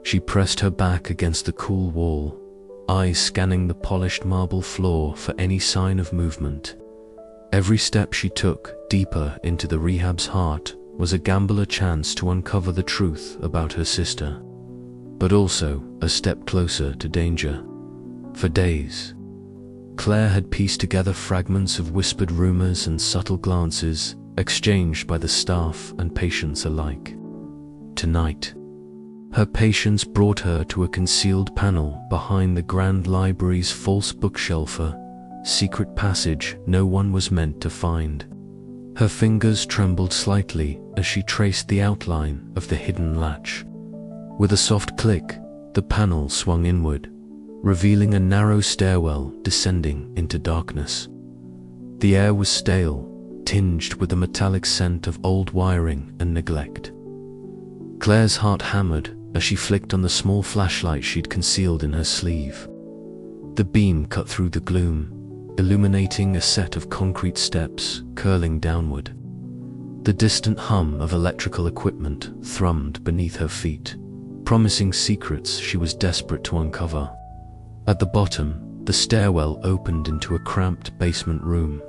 She pressed her back against the cool wall, eyes scanning the polished marble floor for any sign of movement. Every step she took deeper into the rehab's heart was a gamble, a chance to uncover the truth about her sister, but also a step closer to danger. For days, Claire had pieced together fragments of whispered rumors and subtle glances exchanged by the staff and patients alike. Tonight, her patience brought her to a concealed panel behind the Grand Library's false bookshelf, a secret passage no one was meant to find. Her fingers trembled slightly as she traced the outline of the hidden latch. With a soft click, the panel swung inward, revealing a narrow stairwell descending into darkness. The air was stale, tinged with the metallic scent of old wiring and neglect. Claire's heart hammered as she flicked on the small flashlight she'd concealed in her sleeve. The beam cut through the gloom, illuminating a set of concrete steps curling downward. The distant hum of electrical equipment thrummed beneath her feet, promising secrets she was desperate to uncover. At the bottom, the stairwell opened into a cramped basement room.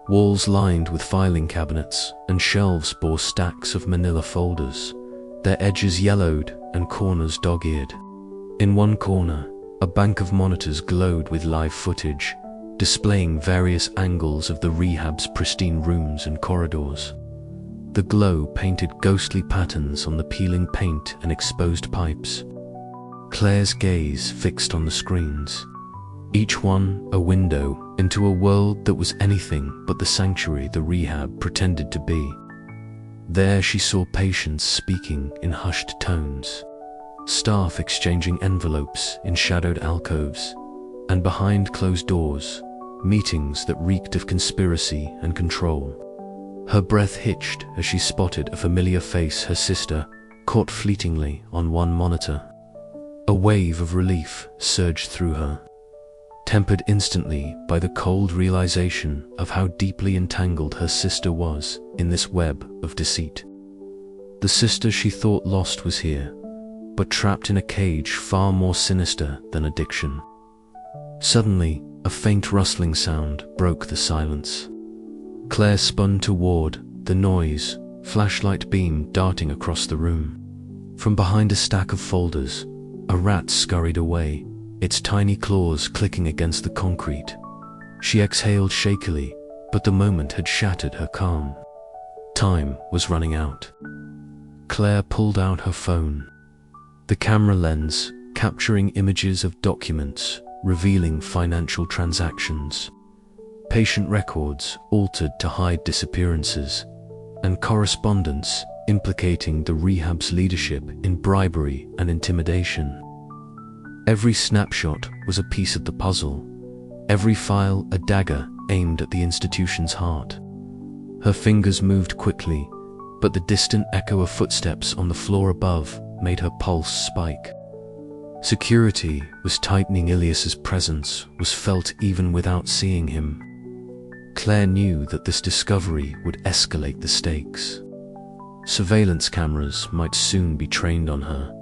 Walls lined with filing cabinets and shelves bore stacks of manila folders, their edges yellowed and corners dog-eared. In one corner, a bank of monitors glowed with live footage, displaying various angles of the rehab's pristine rooms and corridors. The glow painted ghostly patterns on the peeling paint and exposed pipes. Claire's gaze fixed on the screens, each one a window into a world that was anything but the sanctuary the rehab pretended to be. There she saw patients speaking in hushed tones, staff exchanging envelopes in shadowed alcoves, and behind closed doors, meetings that reeked of conspiracy and control. Her breath hitched as she spotted a familiar face, her sister, caught fleetingly on one monitor. A wave of relief surged through her, tempered instantly by the cold realization of how deeply entangled her sister was in this web of deceit. The sister she thought lost was here, but trapped in a cage far more sinister than addiction. Suddenly, a faint rustling sound broke the silence. Claire spun toward the noise, flashlight beam darting across the room. From behind a stack of folders, a rat scurried away, its tiny claws clicking against the concrete. She exhaled shakily, but the moment had shattered her calm. Time was running out. Claire pulled out her phone, the camera lens capturing images of documents revealing financial transactions, patient records altered to hide disappearances, and correspondence implicating the rehab's leadership in bribery and intimidation. Every snapshot was a piece of the puzzle, every file a dagger aimed at the institution's heart. Her fingers moved quickly, but the distant echo of footsteps on the floor above made her pulse spike. Security was tightening. Ilias's presence was felt even without seeing him. Claire knew that this discovery would escalate the stakes. Surveillance cameras might soon be trained on her,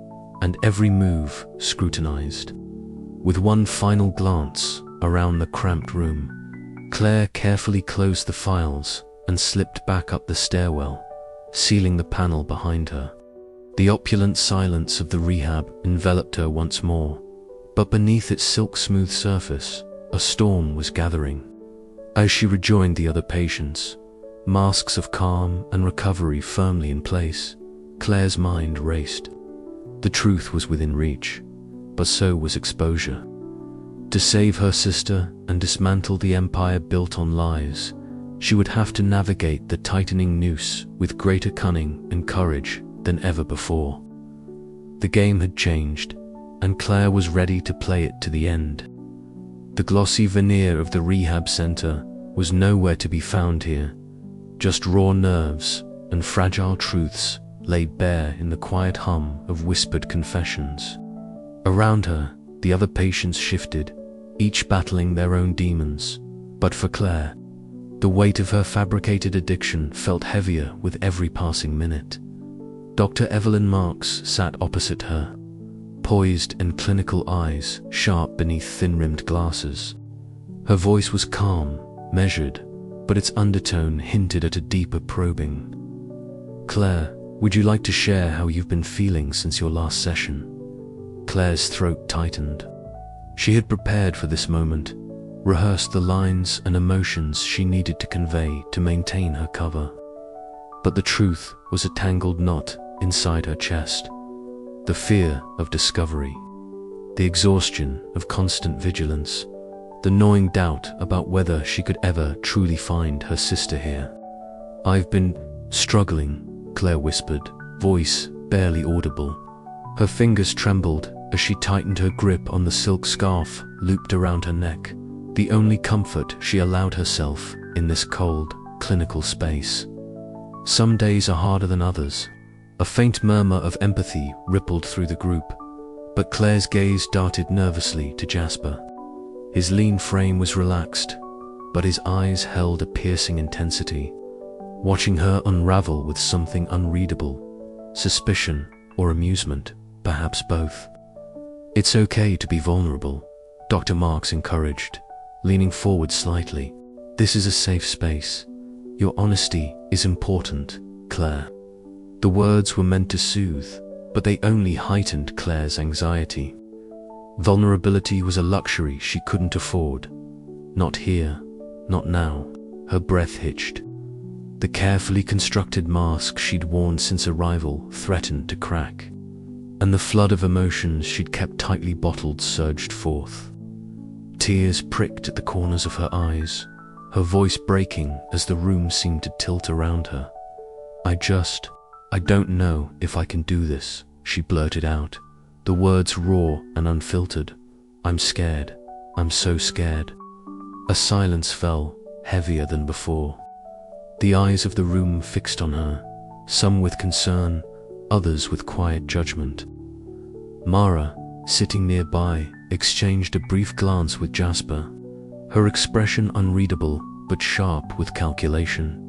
and every move scrutinized. With one final glance around the cramped room, Claire carefully closed the files and slipped back up the stairwell, sealing the panel behind her. The opulent silence of the rehab enveloped her once more, but beneath its silk-smooth surface, a storm was gathering. As she rejoined the other patients, masks of calm and recovery firmly in place, Claire's mind raced. The truth was within reach, but so was exposure. To save her sister and dismantle the empire built on lies, she would have to navigate the tightening noose with greater cunning and courage than ever before. The game had changed, and Claire was ready to play it to the end. The glossy veneer of the rehab center was nowhere to be found here. Just raw nerves and fragile truths lay bare in the quiet hum of whispered confessions. Around her, the other patients shifted, each battling their own demons. But for Claire, the weight of her fabricated addiction felt heavier with every passing minute. Dr. Evelyn Marks sat opposite her, poised and clinical eyes sharp beneath thin-rimmed glasses. Her voice was calm, measured, but its undertone hinted at a deeper probing. "Claire, would you like to share how you've been feeling since your last session?" Claire's throat tightened. She had prepared for this moment, rehearsed the lines and emotions she needed to convey to maintain her cover. But the truth was a tangled knot inside her chest. The fear of discovery, the exhaustion of constant vigilance, the gnawing doubt about whether she could ever truly find her sister here. "I've been struggling," Claire whispered, voice barely audible. Her fingers trembled as she tightened her grip on the silk scarf looped around her neck, the only comfort she allowed herself in this cold, clinical space. "Some days are harder than others." A faint murmur of empathy rippled through the group, but Claire's gaze darted nervously to Jasper. His lean frame was relaxed, but his eyes held a piercing intensity, watching her unravel with something unreadable, suspicion or amusement, perhaps both. "It's okay to be vulnerable," Dr. Marks encouraged, leaning forward slightly. "This is a safe space. Your honesty is important, Claire." The words were meant to soothe, but they only heightened Claire's anxiety. Vulnerability was a luxury she couldn't afford. Not here, not now. Her breath hitched. The carefully constructed mask she'd worn since arrival threatened to crack, and the flood of emotions she'd kept tightly bottled surged forth. Tears pricked at the corners of her eyes, her voice breaking as the room seemed to tilt around her. I don't know if I can do this," she blurted out, the words raw and unfiltered. "I'm scared. I'm so scared." A silence fell, heavier than before. The eyes of the room fixed on her, some with concern, others with quiet judgment. Mara, sitting nearby, exchanged a brief glance with Jasper, her expression unreadable but sharp with calculation.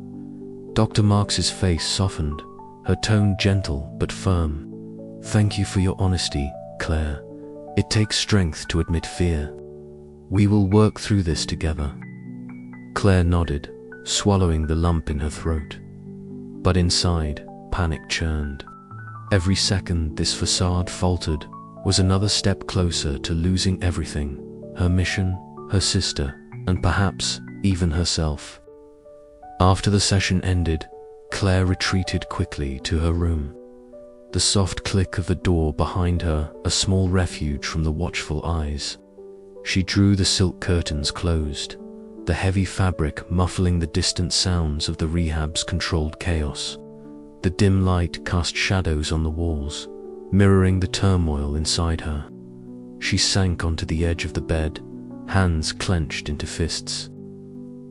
Dr. Marks's face softened, her tone gentle but firm. "Thank you for your honesty, Claire. It takes strength to admit fear. We will work through this together." Claire nodded, swallowing the lump in her throat. But inside, panic churned. Every second this facade faltered was another step closer to losing everything: her mission, her sister, and perhaps even herself. After the session ended, Claire retreated quickly to her room. The soft click of the door behind her a small refuge from the watchful eyes. She drew the silk curtains closed, the heavy fabric muffling the distant sounds of the rehab's controlled chaos. The dim light cast shadows on the walls, mirroring the turmoil inside her. She sank onto the edge of the bed, hands clenched into fists.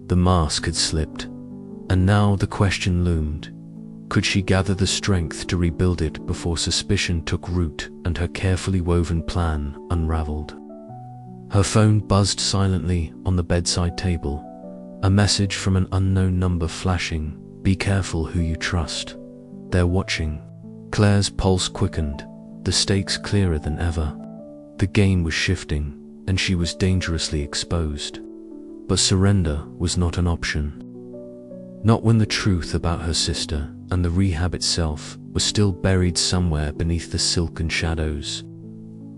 The mask had slipped, and now the question loomed: could she gather the strength to rebuild it before suspicion took root and her carefully woven plan unraveled? Her phone buzzed silently on the bedside table, a message from an unknown number flashing: "Be careful who you trust. They're watching." Claire's pulse quickened, the stakes clearer than ever. The game was shifting, and she was dangerously exposed. But surrender was not an option. Not when the truth about her sister and the rehab itself was still buried somewhere beneath the silken shadows.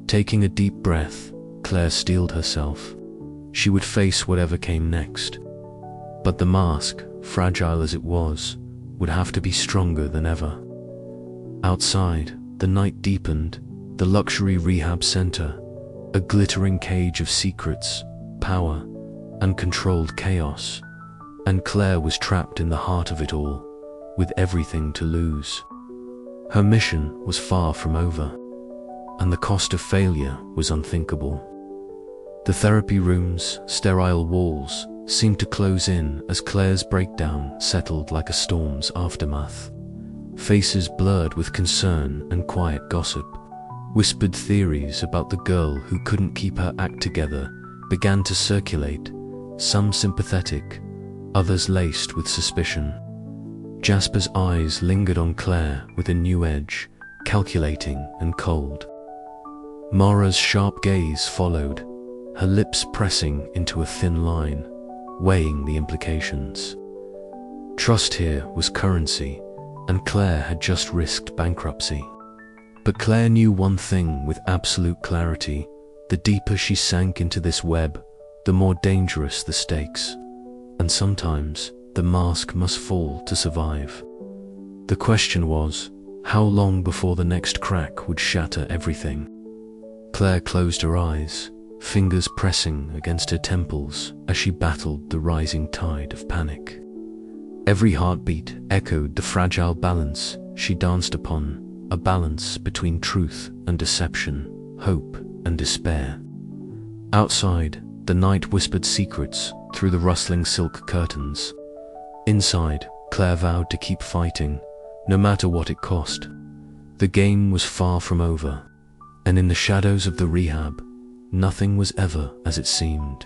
Taking a deep breath, Claire steeled herself. She would face whatever came next. But the mask, fragile as it was, would have to be stronger than ever. Outside, the night deepened, the luxury rehab center, a glittering cage of secrets, power, and controlled chaos. And Claire was trapped in the heart of it all, with everything to lose. Her mission was far from over, and the cost of failure was unthinkable. The therapy room's sterile walls seemed to close in as Claire's breakdown settled like a storm's aftermath. Faces blurred with concern and quiet gossip, whispered theories about the girl who couldn't keep her act together began to circulate, some sympathetic, others laced with suspicion. Jasper's eyes lingered on Claire with a new edge, calculating and cold. Mara's sharp gaze followed, her lips pressing into a thin line, weighing the implications. Trust here was currency, and Claire had just risked bankruptcy. But Claire knew one thing with absolute clarity: the deeper she sank into this web, the more dangerous the stakes. And sometimes the mask must fall to survive. The question was, how long before the next crack would shatter everything? Claire closed her eyes, fingers pressing against her temples as she battled the rising tide of panic. Every heartbeat echoed the fragile balance she danced upon, a balance between truth and deception, hope and despair. Outside, the night whispered secrets through the rustling silk curtains. Inside, Claire vowed to keep fighting, no matter what it cost. The game was far from over, and in the shadows of the rehab, nothing was ever as it seemed.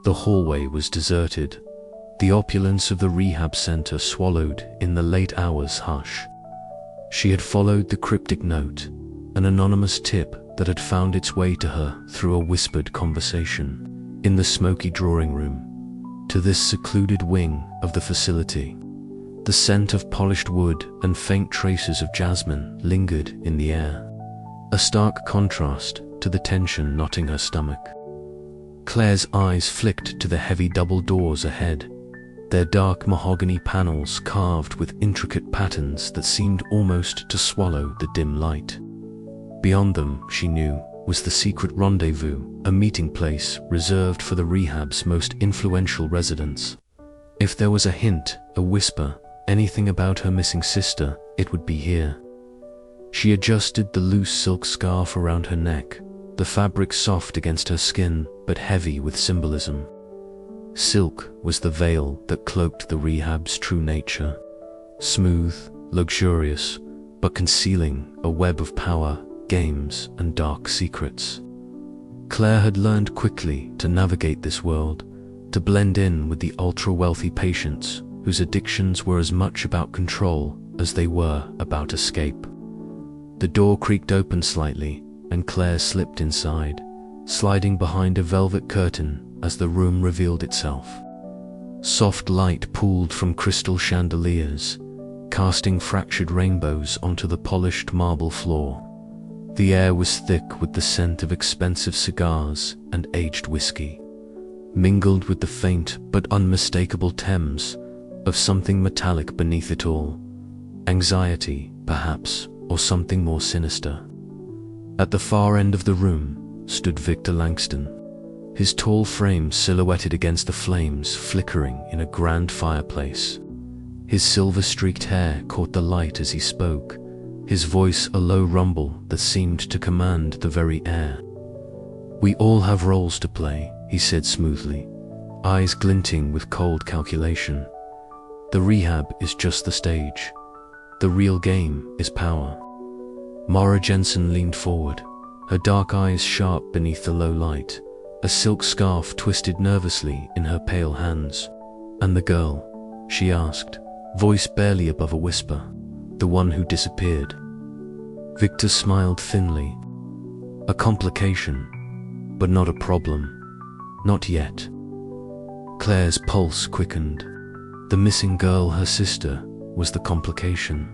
The hallway was deserted, the opulence of the rehab center swallowed in the late hours hush. She had followed the cryptic note, an anonymous tip that had found its way to her through a whispered conversation in the smoky drawing room, to this secluded wing of the facility. The scent of polished wood and faint traces of jasmine lingered in the air, a stark contrast to the tension knotting her stomach. Claire's eyes flicked to the heavy double doors ahead, their dark mahogany panels carved with intricate patterns that seemed almost to swallow the dim light. Beyond them, she knew, was the secret rendezvous, a meeting place reserved for the rehab's most influential residents. If there was a hint, a whisper, anything about her missing sister, it would be here. She adjusted the loose silk scarf around her neck, the fabric soft against her skin but heavy with symbolism. Silk was the veil that cloaked the rehab's true nature, smooth, luxurious, but concealing a web of power, games, and dark secrets. Claire had learned quickly to navigate this world, to blend in with the ultra-wealthy patients whose addictions were as much about control as they were about escape. The door creaked open slightly, and Claire slipped inside, sliding behind a velvet curtain as the room revealed itself. Soft light pooled from crystal chandeliers, casting fractured rainbows onto the polished marble floor. The air was thick with the scent of expensive cigars and aged whiskey, mingled with the faint but unmistakable Thames of something metallic beneath it all. Anxiety, perhaps, or something more sinister. At the far end of the room stood Victor Langston, his tall frame silhouetted against the flames flickering in a grand fireplace. His silver-streaked hair caught the light as he spoke, his voice a low rumble that seemed to command the very air. "We all have roles to play," he said smoothly, eyes glinting with cold calculation. "The rehab is just the stage. The real game is power." Mara Jensen leaned forward, her dark eyes sharp beneath the low light, a silk scarf twisted nervously in her pale hands. "And the girl?" she asked, voice barely above a whisper. "The one who disappeared?" Victor smiled thinly. "A complication, but not a problem. Not yet." Claire's pulse quickened. The missing girl, her sister, was the complication.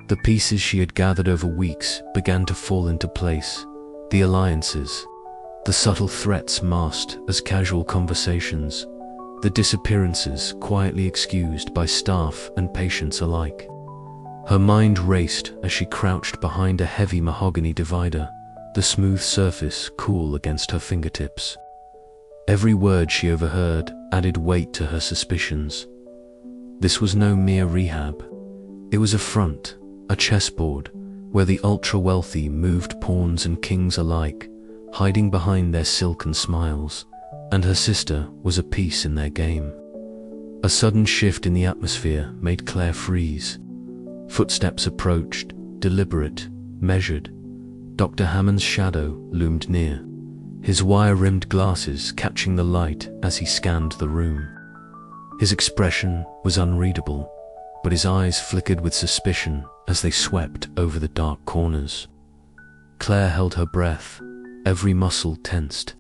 The pieces she had gathered over weeks began to fall into place. The alliances, the subtle threats masked as casual conversations, the disappearances quietly excused by staff and patients alike. Her mind raced as she crouched behind a heavy mahogany divider, the smooth surface cool against her fingertips. Every word she overheard added weight to her suspicions. This was no mere rehab. It was a front, a chessboard, where the ultra-wealthy moved pawns and kings alike, hiding behind their silken smiles, and her sister was a piece in their game. A sudden shift in the atmosphere made Claire freeze. Footsteps approached, deliberate, measured. Dr. Hammond's shadow loomed near, his wire-rimmed glasses catching the light as he scanned the room. His expression was unreadable, but his eyes flickered with suspicion as they swept over the dark corners. Claire held her breath, every muscle tensed.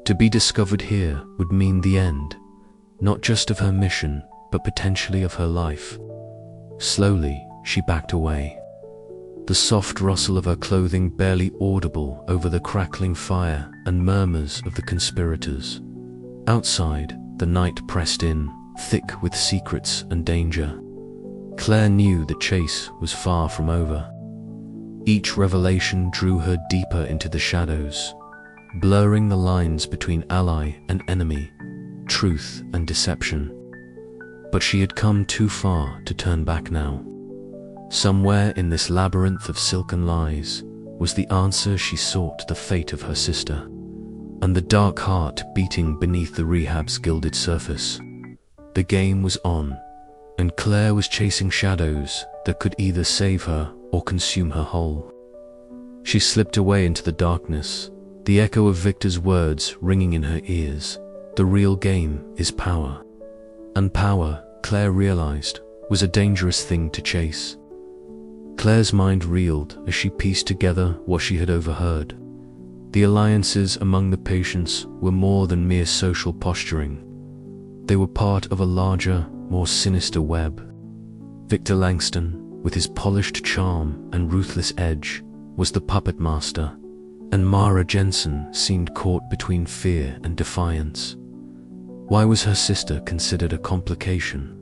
To be discovered here would mean the end, not just of her mission, but potentially of her life. Slowly, she backed away, the soft rustle of her clothing barely audible over the crackling fire and murmurs of the conspirators. Outside, the night pressed in, thick with secrets and danger. Claire knew the chase was far from over. Each revelation drew her deeper into the shadows, blurring the lines between ally and enemy, truth and deception. But she had come too far to turn back now. Somewhere in this labyrinth of silken lies was the answer she sought: the fate of her sister, and the dark heart beating beneath the rehab's gilded surface. The game was on, and Claire was chasing shadows that could either save her or consume her whole. She slipped away into the darkness, the echo of Victor's words ringing in her ears. The real game is power. And power, Claire realized, was a dangerous thing to chase. Claire's mind reeled as she pieced together what she had overheard. The alliances among the patients were more than mere social posturing. They were part of a larger, more sinister web. Victor Langston, with his polished charm and ruthless edge, was the puppet master, and Mara Jensen seemed caught between fear and defiance. Why was her sister considered a complication?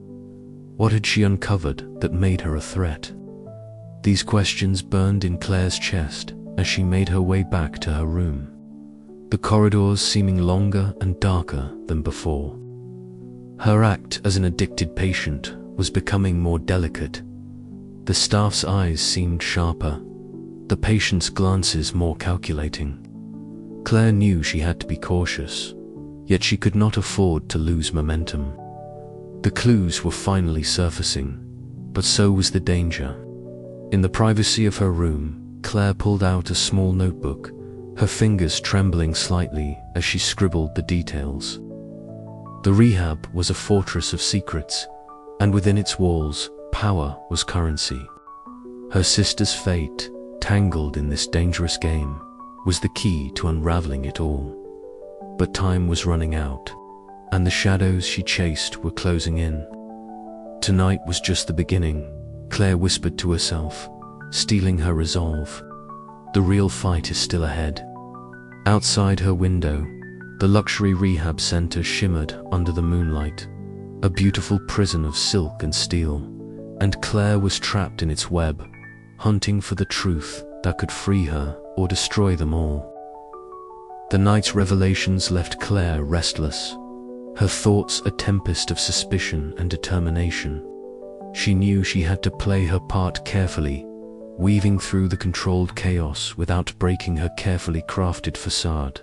What had she uncovered that made her a threat? These questions burned in Claire's chest as she made her way back to her room, the corridors seeming longer and darker than before. Her act as an addicted patient was becoming more delicate. The staff's eyes seemed sharper, the patient's glances more calculating. Claire knew she had to be cautious, yet she could not afford to lose momentum. The clues were finally surfacing, but so was the danger. In the privacy of her room, Claire pulled out a small notebook, her fingers trembling slightly as she scribbled the details. The rehab was a fortress of secrets, and within its walls, power was currency. Her sister's fate, tangled in this dangerous game, was the key to unraveling it all. But time was running out, and the shadows she chased were closing in. Tonight was just the beginning, Claire whispered to herself, steeling her resolve. The real fight is still ahead. Outside her window, the luxury rehab center shimmered under the moonlight, a beautiful prison of silk and steel, and Claire was trapped in its web, hunting for the truth that could free her or destroy them all. The night's revelations left Claire restless, her thoughts a tempest of suspicion and determination. She knew she had to play her part carefully, weaving through the controlled chaos without breaking her carefully crafted facade.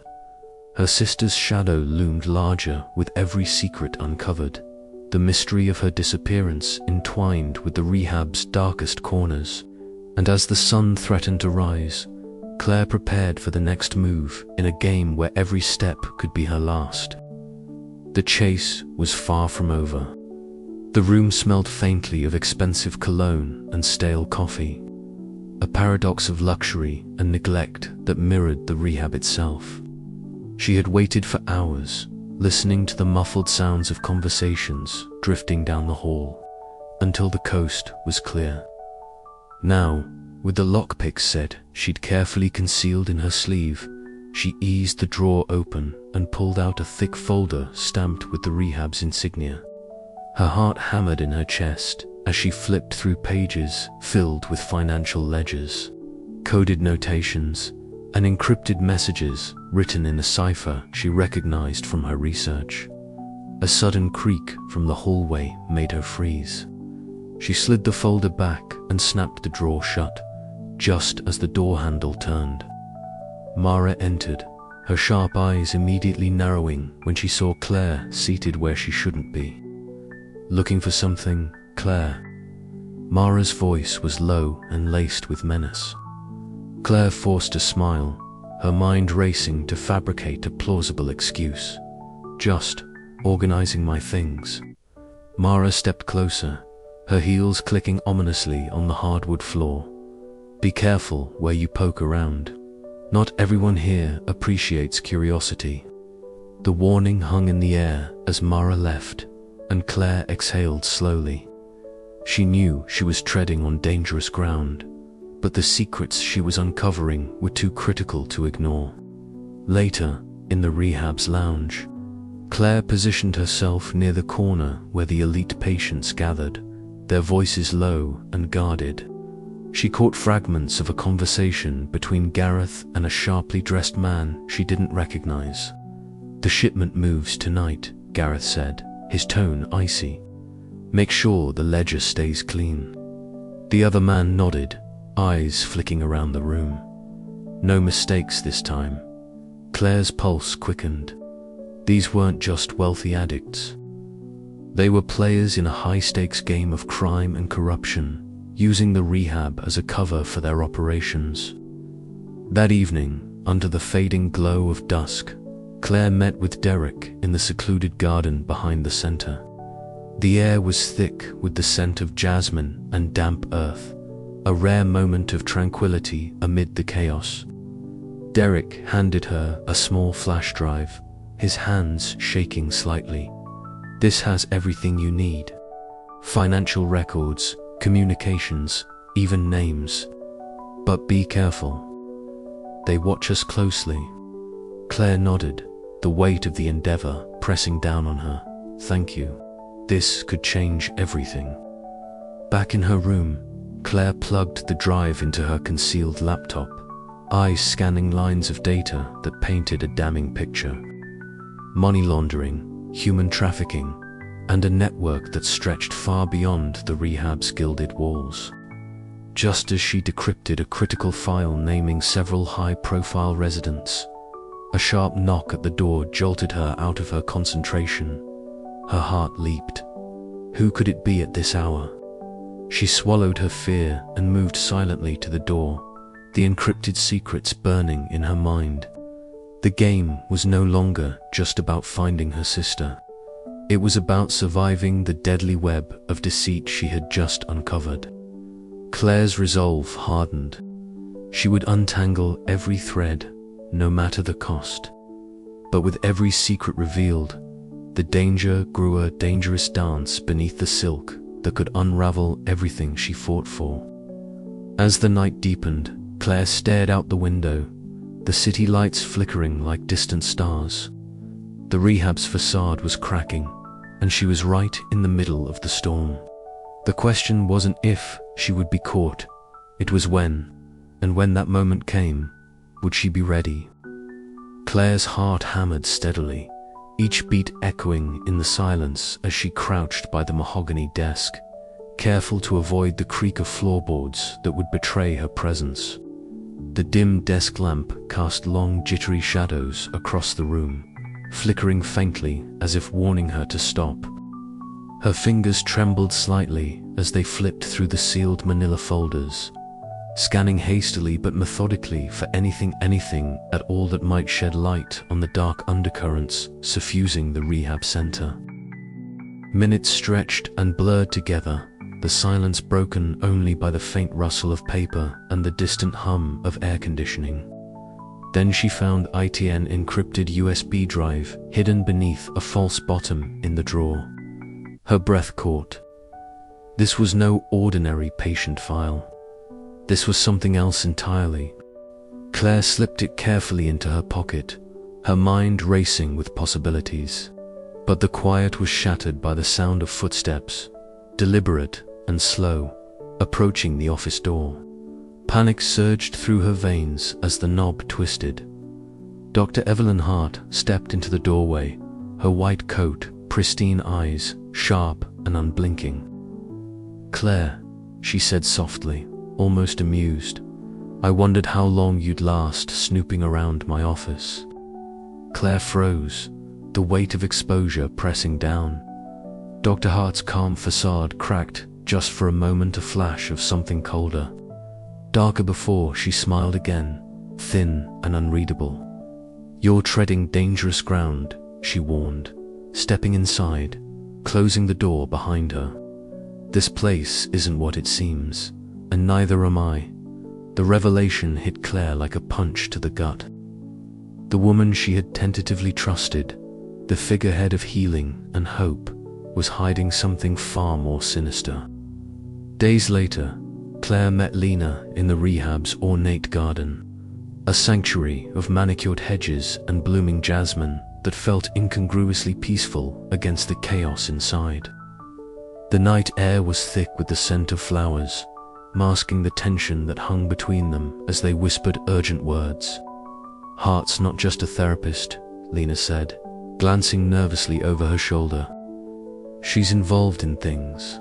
Her sister's shadow loomed larger with every secret uncovered, the mystery of her disappearance entwined with the rehab's darkest corners. And as the sun threatened to rise, Claire prepared for the next move in a game where every step could be her last. The chase was far from over. The room smelled faintly of expensive cologne and stale coffee, a paradox of luxury and neglect that mirrored the rehab itself. She had waited for hours, listening to the muffled sounds of conversations drifting down the hall, until the coast was clear. Now, with the lockpick set she'd carefully concealed in her sleeve, she eased the drawer open and pulled out a thick folder stamped with the rehab's insignia. Her heart hammered in her chest as she flipped through pages filled with financial ledgers, coded notations, and encrypted messages written in a cipher she recognized from her research. A sudden creak from the hallway made her freeze. She slid the folder back and snapped the drawer shut, just as the door handle turned. Mara entered, her sharp eyes immediately narrowing when she saw Claire seated where she shouldn't be. "Looking for something, Claire?" Mara's voice was low and laced with menace. Claire forced a smile, her mind racing to fabricate a plausible excuse. "Just organizing my things." Mara stepped closer, her heels clicking ominously on the hardwood floor. Be careful where you poke around. Not everyone here appreciates curiosity. The warning hung in the air as Mara left, and Claire exhaled slowly. She knew she was treading on dangerous ground, but the secrets she was uncovering were too critical to ignore. Later, in the rehab's lounge, Claire positioned herself near the corner where the elite patients gathered, their voices low and guarded. She caught fragments of a conversation between Gareth and a sharply dressed man she didn't recognize. "The shipment moves tonight," Gareth said, his tone icy. "Make sure the ledger stays clean." The other man nodded, eyes flicking around the room. No mistakes this time. Claire's pulse quickened. These weren't just wealthy addicts. They were players in a high-stakes game of crime and corruption, using the rehab as a cover for their operations. That evening, under the fading glow of dusk, Claire met with Derek in the secluded garden behind the center. The air was thick with the scent of jasmine and damp earth, a rare moment of tranquility amid the chaos. Derek handed her a small flash drive, his hands shaking slightly. "This has everything you need. Financial records, communications, even names. But be careful. They watch us closely." Claire nodded, the weight of the endeavor pressing down on her. "Thank you. This could change everything." Back in her room, Claire plugged the drive into her concealed laptop, eyes scanning lines of data that painted a damning picture. Money laundering, human trafficking, and a network that stretched far beyond the rehab's gilded walls. Just as she decrypted a critical file naming several high-profile residents, a sharp knock at the door jolted her out of her concentration. Her heart leaped. Who could it be at this hour? She swallowed her fear and moved silently to the door, the encrypted secrets burning in her mind. The game was no longer just about finding her sister. It was about surviving the deadly web of deceit she had just uncovered. Claire's resolve hardened. She would untangle every thread, no matter the cost. But with every secret revealed, the danger grew a dangerous dance beneath the silk that could unravel everything she fought for. As the night deepened, Claire stared out the window, the city lights flickering like distant stars. The rehab's facade was cracking, and she was right in the middle of the storm. The question wasn't if she would be caught, it was when, and when that moment came, would she be ready? Claire's heart hammered steadily, each beat echoing in the silence as she crouched by the mahogany desk, careful to avoid the creak of floorboards that would betray her presence. The dim desk lamp cast long, jittery shadows across the room, flickering faintly as if warning her to stop. Her fingers trembled slightly as they flipped through the sealed manila folders, scanning hastily but methodically for anything at all that might shed light on the dark undercurrents suffusing the rehab center. Minutes stretched and blurred together, the silence broken only by the faint rustle of paper and the distant hum of air conditioning. Then she found an encrypted USB drive hidden beneath a false bottom in the drawer. Her breath caught. This was no ordinary patient file. This was something else entirely. Claire slipped it carefully into her pocket, her mind racing with possibilities. But the quiet was shattered by the sound of footsteps, deliberate and slow, approaching the office door. Panic surged through her veins as the knob twisted. Dr. Evelyn Hart stepped into the doorway, her white coat, pristine eyes, sharp and unblinking. "Claire," she said softly, almost amused, "I wondered how long you'd last snooping around my office." Claire froze, the weight of exposure pressing down. Dr. Hart's calm facade cracked just for a moment, a flash of something colder. Darker before she smiled again, thin and unreadable. "You're treading dangerous ground," she warned, stepping inside, closing the door behind her. "This place isn't what it seems, and neither am I. The revelation hit Claire like a punch to the gut. The woman she had tentatively trusted, the figurehead of healing and hope, was hiding something far more sinister. Days later, Claire met Lena in the rehab's ornate garden, a sanctuary of manicured hedges and blooming jasmine that felt incongruously peaceful against the chaos inside. The night air was thick with the scent of flowers, masking the tension that hung between them as they whispered urgent words. "Heart's not just a therapist," Lena said, glancing nervously over her shoulder. "She's involved in things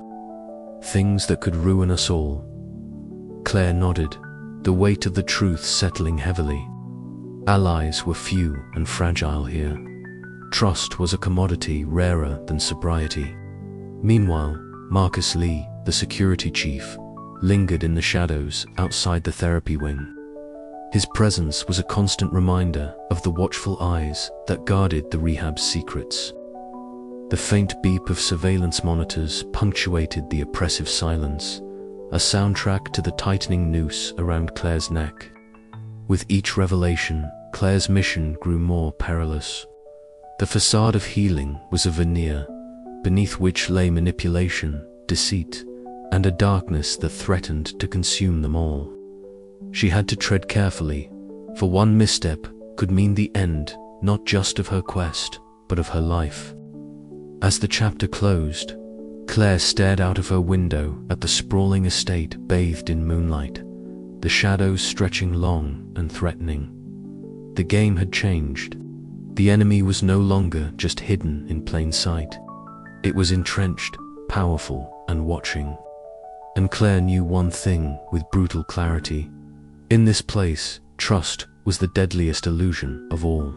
that could ruin us all." Claire nodded, the weight of the truth settling heavily. Allies were few and fragile here. Trust was a commodity rarer than sobriety. Meanwhile, Marcus Lee, the security chief, lingered in the shadows outside the therapy wing. His presence was a constant reminder of the watchful eyes that guarded the rehab's secrets. The faint beep of surveillance monitors punctuated the oppressive silence, a soundtrack to the tightening noose around Claire's neck. With each revelation, Claire's mission grew more perilous. The facade of healing was a veneer, beneath which lay manipulation, deceit, and a darkness that threatened to consume them all. She had to tread carefully, for one misstep could mean the end not just of her quest, but of her life. As the chapter closed, Claire stared out of her window at the sprawling estate bathed in moonlight, the shadows stretching long and threatening. The game had changed. The enemy was no longer just hidden in plain sight. It was entrenched, powerful, and watching. And Claire knew one thing with brutal clarity. In this place, trust was the deadliest illusion of all.